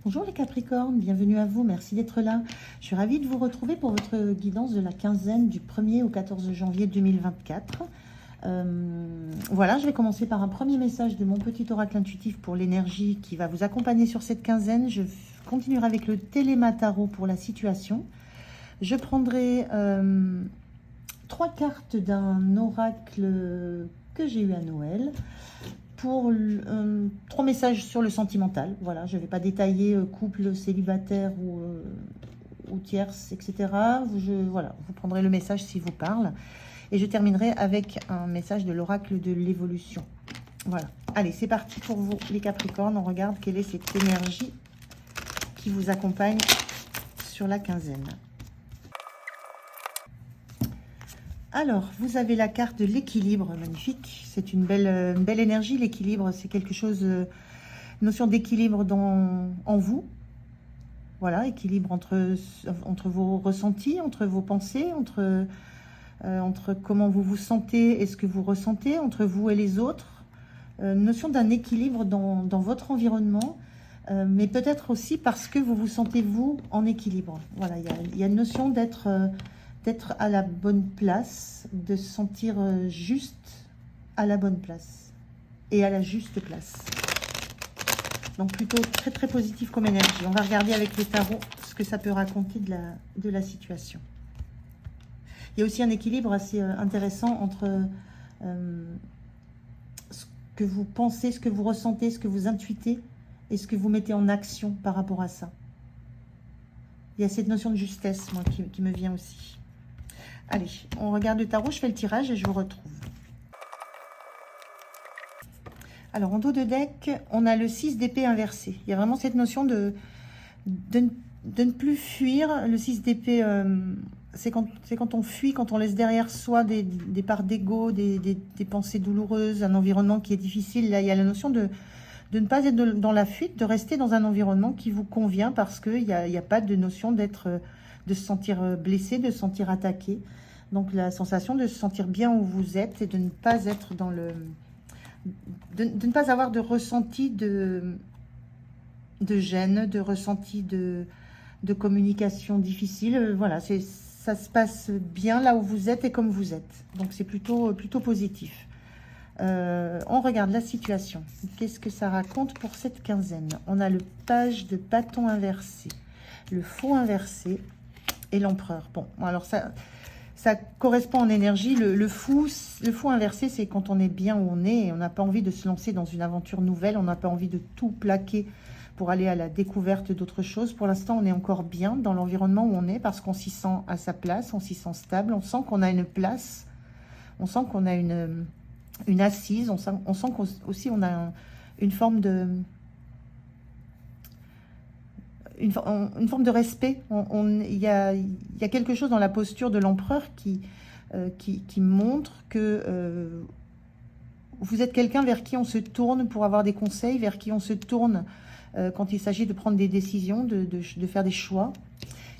Bonjour les Capricornes, bienvenue à vous, merci d'être là. Je suis ravie de vous retrouver pour votre guidance de la quinzaine du 1er au 14 janvier 2024. Voilà, je vais commencer par un premier message de mon petit oracle intuitif pour l'énergie qui va vous accompagner sur cette quinzaine. Je continuerai avec le Téléma-Tarot pour la situation. Je prendrai 3 cartes d'un oracle que j'ai eu à Noël. Pour 3 messages sur le sentimental. Voilà, je ne vais pas détailler couple, célibataire ou tierce, etc. Voilà, vous prendrez le message s'il vous parle. Et je terminerai avec un message de l'oracle de l'évolution. Voilà. Allez, c'est parti pour vous, les Capricornes. On regarde quelle est cette énergie qui vous accompagne sur la quinzaine. Alors, vous avez la carte de l'équilibre, magnifique. C'est une belle énergie, l'équilibre. C'est quelque chose, notion d'équilibre en vous. Voilà, équilibre entre vos ressentis, entre vos pensées, entre comment vous vous sentez et ce que vous ressentez, entre vous et les autres. Notion d'un équilibre dans votre environnement, mais peut-être aussi parce que vous vous sentez, vous, en équilibre. Voilà, il y a une notion d'être à la bonne place, de se sentir juste à la bonne place et à la juste place. Donc plutôt très très positif comme énergie. On va regarder avec les tarots ce que ça peut raconter de la situation. Il y a aussi un équilibre assez intéressant entre ce que vous pensez, ce que vous ressentez, ce que vous intuitez et ce que vous mettez en action par rapport à ça. Il y a cette notion de justesse, moi, qui me vient aussi. Allez, on regarde le tarot, je fais le tirage et je vous retrouve. Alors, en dos de deck, on a le 6 d'épée inversé. Il y a vraiment cette notion de ne plus fuir. Le 6 d'épée, c'est quand on fuit, quand on laisse derrière soi des parts d'ego, des pensées douloureuses, un environnement qui est difficile. Là, il y a la notion de ne pas être dans la fuite, de rester dans un environnement qui vous convient parce qu'il n'y a pas de notion de se sentir blessé, de se sentir attaqué. Donc la sensation de se sentir bien où vous êtes et de ne pas être dans le... de ne pas avoir de ressenti de gêne, de ressenti de communication difficile. Voilà, ça se passe bien là où vous êtes et comme vous êtes. Donc c'est plutôt positif. On regarde la situation. Qu'est-ce que ça raconte pour cette quinzaine? On a le page de bâton inversé, le faux inversé et l'empereur. Bon, alors ça correspond en énergie. Le fou inversé, c'est quand on est bien où on est et on n'a pas envie de se lancer dans une aventure nouvelle. On n'a pas envie de tout plaquer pour aller à la découverte d'autres choses. Pour l'instant, on est encore bien dans l'environnement où on est parce qu'on s'y sent à sa place, on s'y sent stable, on sent qu'on a une place, on sent qu'on a une assise, on sent qu'aussi on a une forme de... Une forme de respect. Il y a quelque chose dans la posture de l'empereur qui montre que vous êtes quelqu'un vers qui on se tourne pour avoir des conseils, vers qui on se tourne quand il s'agit de prendre des décisions, de faire des choix.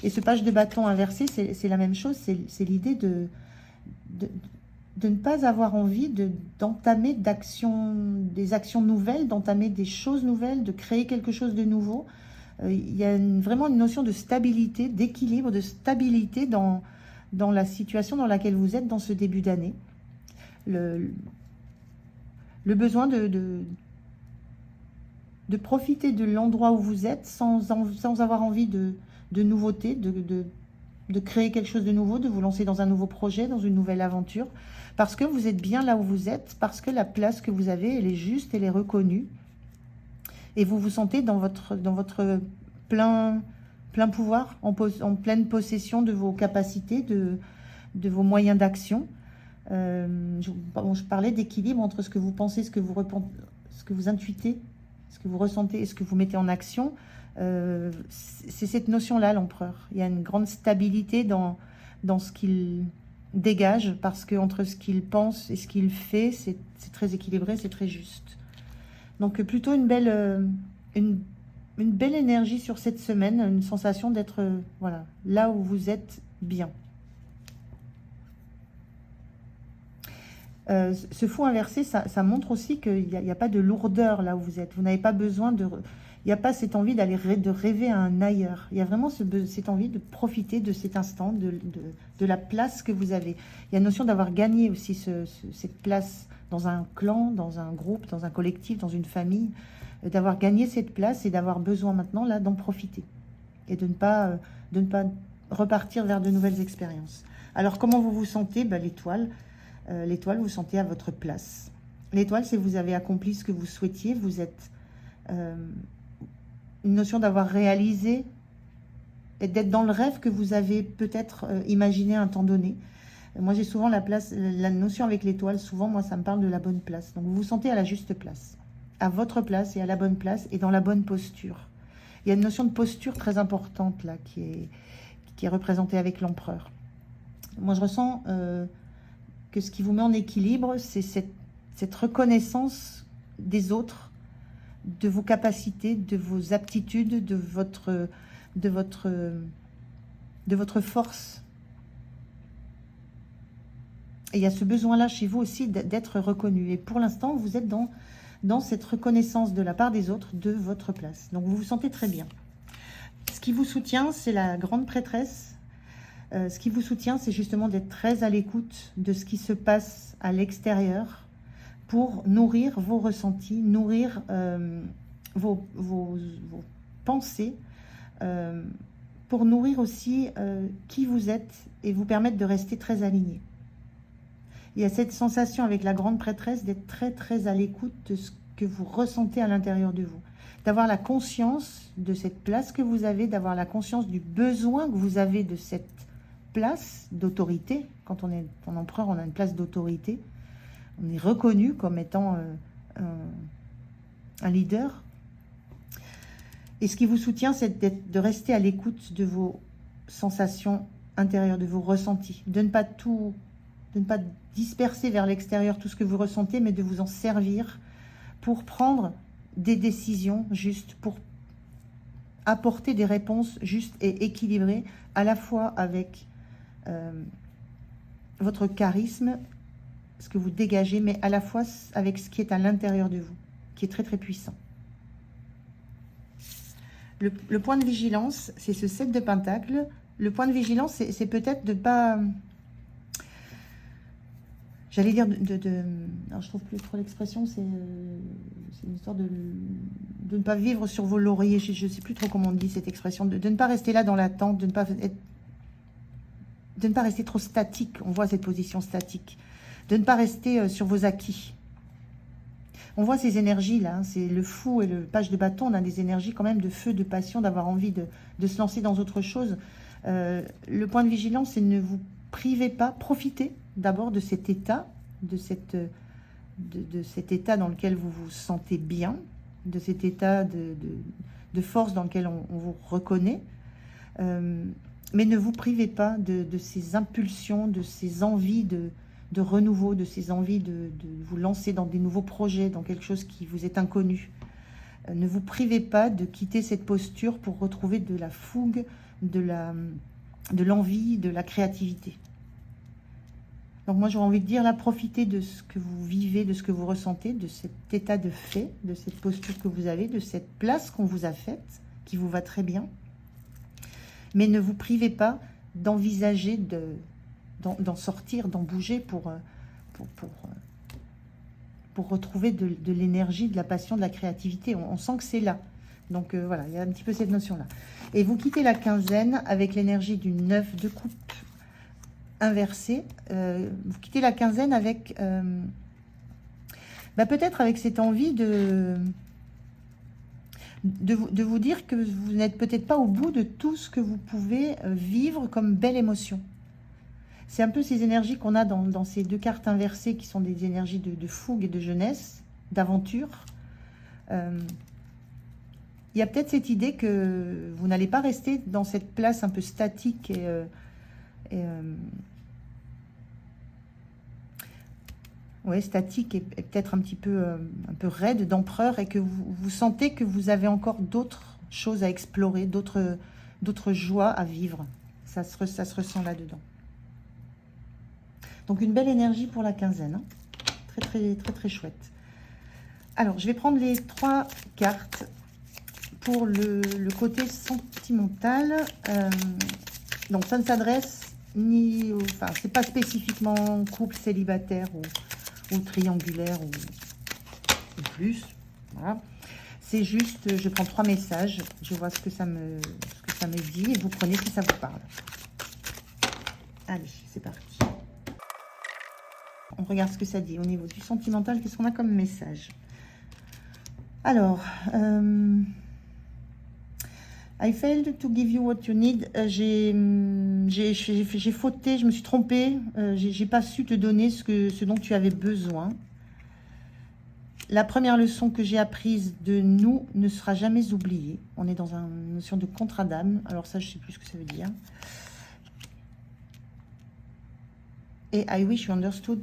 Et ce page de bâton inversé, c'est la même chose, c'est l'idée de ne pas avoir envie d'entamer des actions nouvelles, d'entamer des choses nouvelles, de créer quelque chose de nouveau. Il y a vraiment une notion de stabilité, d'équilibre, de stabilité dans la situation dans laquelle vous êtes dans ce début d'année. Le besoin de profiter de l'endroit où vous êtes sans avoir envie de nouveautés, de créer quelque chose de nouveau, de vous lancer dans un nouveau projet, dans une nouvelle aventure, parce que vous êtes bien là où vous êtes, parce que la place que vous avez, elle est juste, elle est reconnue. Et vous vous sentez dans votre plein pouvoir, en pleine possession de vos capacités, de vos moyens d'action. Je parlais d'équilibre entre ce que vous pensez, ce que vous intuitez, ce que vous ressentez et ce que vous mettez en action. C'est cette notion-là, l'empereur. Il y a une grande stabilité dans ce qu'il dégage, parce que entre ce qu'il pense et ce qu'il fait, c'est très équilibré, c'est très juste. Donc plutôt une belle énergie sur cette semaine, une sensation d'être voilà, là où vous êtes bien. Ce fou inversé, ça montre aussi qu'il n'y a pas de lourdeur là où vous êtes. Vous n'avez pas besoin de... Il n'y a pas cette envie de rêver à un ailleurs. Il y a vraiment cette envie de profiter de cet instant, de la place que vous avez. Il y a une notion d'avoir gagné aussi cette place dans un clan, dans un groupe, dans un collectif, dans une famille, d'avoir gagné cette place et d'avoir besoin maintenant là d'en profiter et de ne pas repartir vers de nouvelles expériences. Alors comment vous vous sentez? L'étoile. L'étoile, vous sentez à votre place. L'étoile, c'est vous avez accompli ce que vous souhaitiez, vous êtes une notion d'avoir réalisé et d'être dans le rêve que vous avez peut-être imaginé à un temps donné. Moi, j'ai souvent la notion avec l'étoile, souvent, moi, ça me parle de la bonne place. Donc, vous vous sentez à la juste place, à votre place et à la bonne place et dans la bonne posture. Il y a une notion de posture très importante là qui est représentée avec l'empereur. Moi, je ressens que ce qui vous met en équilibre, c'est cette reconnaissance des autres, de vos capacités, de vos aptitudes, de votre force. Et il y a ce besoin-là chez vous aussi d'être reconnu. Et pour l'instant, vous êtes dans cette reconnaissance de la part des autres de votre place. Donc, vous vous sentez très bien. Ce qui vous soutient, c'est la grande prêtresse. Ce qui vous soutient, c'est justement d'être très à l'écoute de ce qui se passe à l'extérieur pour nourrir vos ressentis, nourrir vos pensées, pour nourrir aussi qui vous êtes et vous permettre de rester très aligné. Il y a cette sensation avec la grande prêtresse d'être très très à l'écoute de ce que vous ressentez à l'intérieur de vous, d'avoir la conscience de cette place que vous avez, d'avoir la conscience du besoin que vous avez de cette place d'autorité. Quand on est en empereur, on a une place d'autorité. On est reconnu comme étant un leader. Et ce qui vous soutient, c'est de rester à l'écoute de vos sensations intérieures, de vos ressentis. De ne pas disperser vers l'extérieur tout ce que vous ressentez, mais de vous en servir pour prendre des décisions justes, pour apporter des réponses justes et équilibrées, à la fois avec votre charisme, ce que vous dégagez, mais à la fois avec ce qui est à l'intérieur de vous, qui est très très puissant. Le point de vigilance, c'est ce 7 de Pentacles. Le point de vigilance, c'est peut-être de pas... J'allais dire alors je trouve plus trop l'expression, c'est une histoire de ne pas vivre sur vos lauriers. Je ne sais plus trop comment on dit cette expression, de ne pas rester là dans l'attente, de ne pas rester trop statique. On voit cette position statique. De ne pas rester sur vos acquis. On voit ces énergies-là, hein, c'est le fou et le page de bâton, on a des énergies quand même de feu, de passion, d'avoir envie de se lancer dans autre chose. Le point de vigilance, c'est ne vous privez pas, profitez d'abord de cet état, de cet état dans lequel vous vous sentez bien, de cet état de force dans lequel on vous reconnaît. Mais ne vous privez pas de ces impulsions, de ces envies de renouveau, de ces envies de vous lancer dans des nouveaux projets, dans quelque chose qui vous est inconnu. Ne vous privez pas de quitter cette posture pour retrouver de la fougue, de l'envie, de la créativité. Donc moi j'aurais envie de dire là, profitez de ce que vous vivez, de ce que vous ressentez, de cet état de fait, de cette posture que vous avez, de cette place qu'on vous a faite, qui vous va très bien. Mais ne vous privez pas d'envisager d'en sortir, d'en bouger pour retrouver de l'énergie, de la passion, de la créativité. On sent que c'est là. Donc voilà, il y a un petit peu cette notion-là. Et vous quittez la quinzaine avec l'énergie du 9 de coupe inversée. Vous quittez la quinzaine avec... peut-être avec cette envie de vous dire que vous n'êtes peut-être pas au bout de tout ce que vous pouvez vivre comme belle émotion. C'est un peu ces énergies qu'on a dans ces deux cartes inversées qui sont des énergies de fougue et de jeunesse, d'aventure. Il y a peut-être cette idée que vous n'allez pas rester dans cette place un peu statique statique et peut-être un peu raide d'empereur, et que vous sentez que vous avez encore d'autres choses à explorer, d'autres joies à vivre. Ça se ressent là-dedans. Donc une belle énergie pour la quinzaine, hein. Très très très très chouette. Alors je vais prendre les 3 cartes pour le côté sentimental, donc ça ne s'adresse ni... Enfin, c'est pas spécifiquement couple célibataire ou triangulaire ou plus. Voilà. C'est juste, je prends 3 messages, je vois ce que ça me dit et vous prenez si ça vous parle. Allez, c'est parti. On regarde ce que ça dit au niveau du sentimental. Qu'est-ce qu'on a comme message? Alors, I failed to give you what you need. J'ai fauté, je me suis trompée. J'ai pas su te donner ce dont tu avais besoin. La première leçon que j'ai apprise de nous ne sera jamais oubliée. On est dans une notion de contrat d'âme. Alors ça, je sais plus ce que ça veut dire. Et I wish you understood.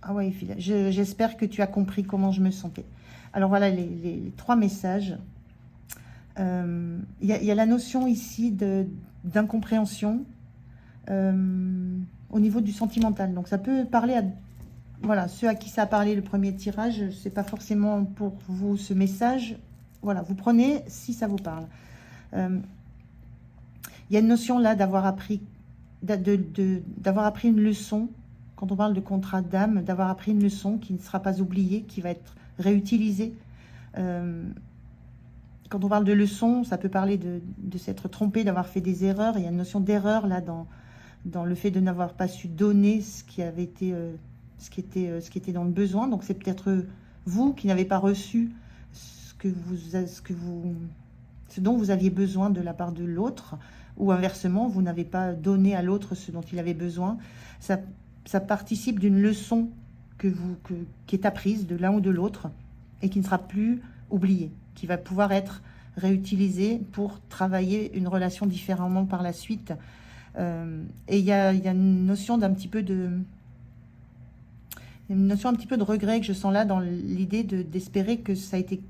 Ah ouais, j'espère que tu as compris comment je me sentais. Alors voilà les 3 messages. Il y a la notion ici d'incompréhension au niveau du sentimental. Donc ça peut parler à... Voilà, ceux à qui ça a parlé le premier tirage, c'est pas forcément pour vous ce message. Voilà, vous prenez si ça vous parle. Il y a une notion là d'avoir appris, d'avoir appris une leçon. Quand on parle de contrat d'âme, d'avoir appris une leçon qui ne sera pas oubliée, qui va être réutilisée. Quand on parle de leçon, ça peut parler de s'être trompé, d'avoir fait des erreurs. Il y a une notion d'erreur là dans le fait de n'avoir pas su donner ce qui avait été... ce qui était dans le besoin. Donc c'est peut-être vous qui n'avez pas reçu ce dont vous aviez besoin de la part de l'autre, ou inversement, vous n'avez pas donné à l'autre ce dont il avait besoin. Ça participe d'une leçon qui est apprise de l'un ou de l'autre et qui ne sera plus oubliée, qui va pouvoir être réutilisée pour travailler une relation différemment par la suite. Et il y a une notion d'un petit peu de... Une notion un petit peu de regret que je sens là dans l'idée d'espérer que ça a été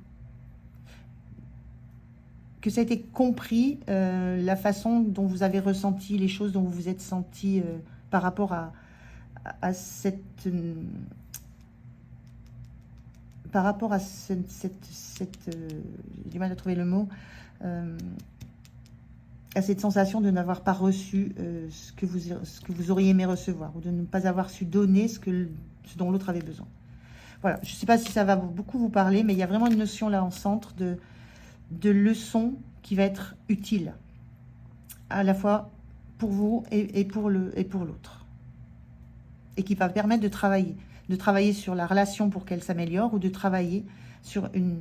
compris, la façon dont vous avez ressenti les choses, dont vous vous êtes senti par rapport à cette... Par rapport à j'ai du mal à trouver le mot, à cette sensation de n'avoir pas reçu ce que vous auriez aimé recevoir, ou de ne pas avoir su donner ce dont l'autre avait besoin. Voilà, je ne sais pas si ça va beaucoup vous parler, mais il y a vraiment une notion là en centre de leçon qui va être utile, à la fois pour vous et pour l'autre. Et qui va permettre de travailler sur la relation pour qu'elle s'améliore, ou de travailler sur une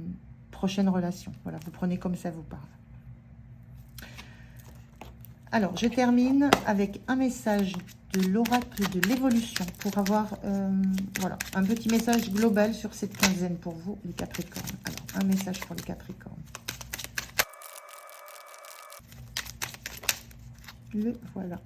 prochaine relation. Voilà, vous prenez comme ça vous parle. Alors, je termine avec un message de l'oracle de l'évolution pour avoir voilà, un petit message global sur cette quinzaine pour vous, les Capricornes. Alors, un message pour les Capricornes. Le voilà.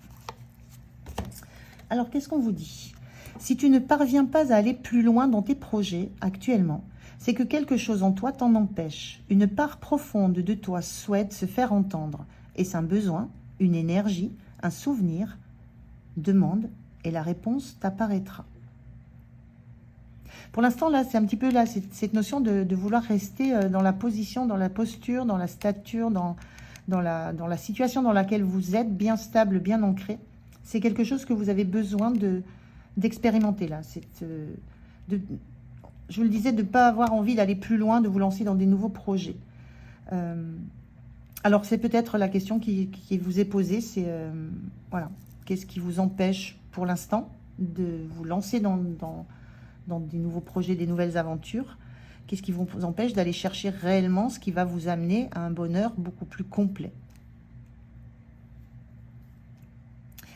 Alors, qu'est-ce qu'on vous dit? Si tu ne parviens pas à aller plus loin dans tes projets actuellement, c'est que quelque chose en toi t'en empêche. Une part profonde de toi souhaite se faire entendre. Est-ce un besoin, une énergie, un souvenir? Demande et la réponse t'apparaîtra. Pour l'instant, là, c'est un petit peu là, cette notion de vouloir rester dans la position, dans la posture, dans la stature, dans la situation dans laquelle vous êtes, bien stable, bien ancré. C'est quelque chose que vous avez besoin d'expérimenter là. Je vous le disais, de ne pas avoir envie d'aller plus loin, de vous lancer dans des nouveaux projets. Alors, c'est peut-être la question qui vous est posée, c'est voilà, qu'est-ce qui vous empêche pour l'instant de vous lancer dans des nouveaux projets, des nouvelles aventures? Qu'est-ce qui vous empêche d'aller chercher réellement ce qui va vous amener à un bonheur beaucoup plus complet?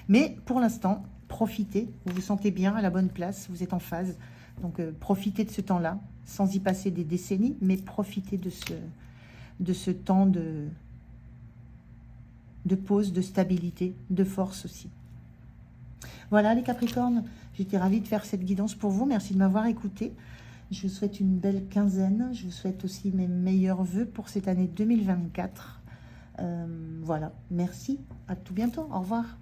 Mais pour l'instant, profitez, vous vous sentez bien à la bonne place, vous êtes en phase. Donc, profitez de ce temps-là, sans y passer des décennies, mais profitez de ce temps de pause, de stabilité, de force aussi. Voilà les Capricornes, j'étais ravie de faire cette guidance pour vous. Merci de m'avoir écouté. Je vous souhaite une belle quinzaine. Je vous souhaite aussi mes meilleurs vœux pour cette année 2024. Voilà, merci, à tout bientôt, au revoir.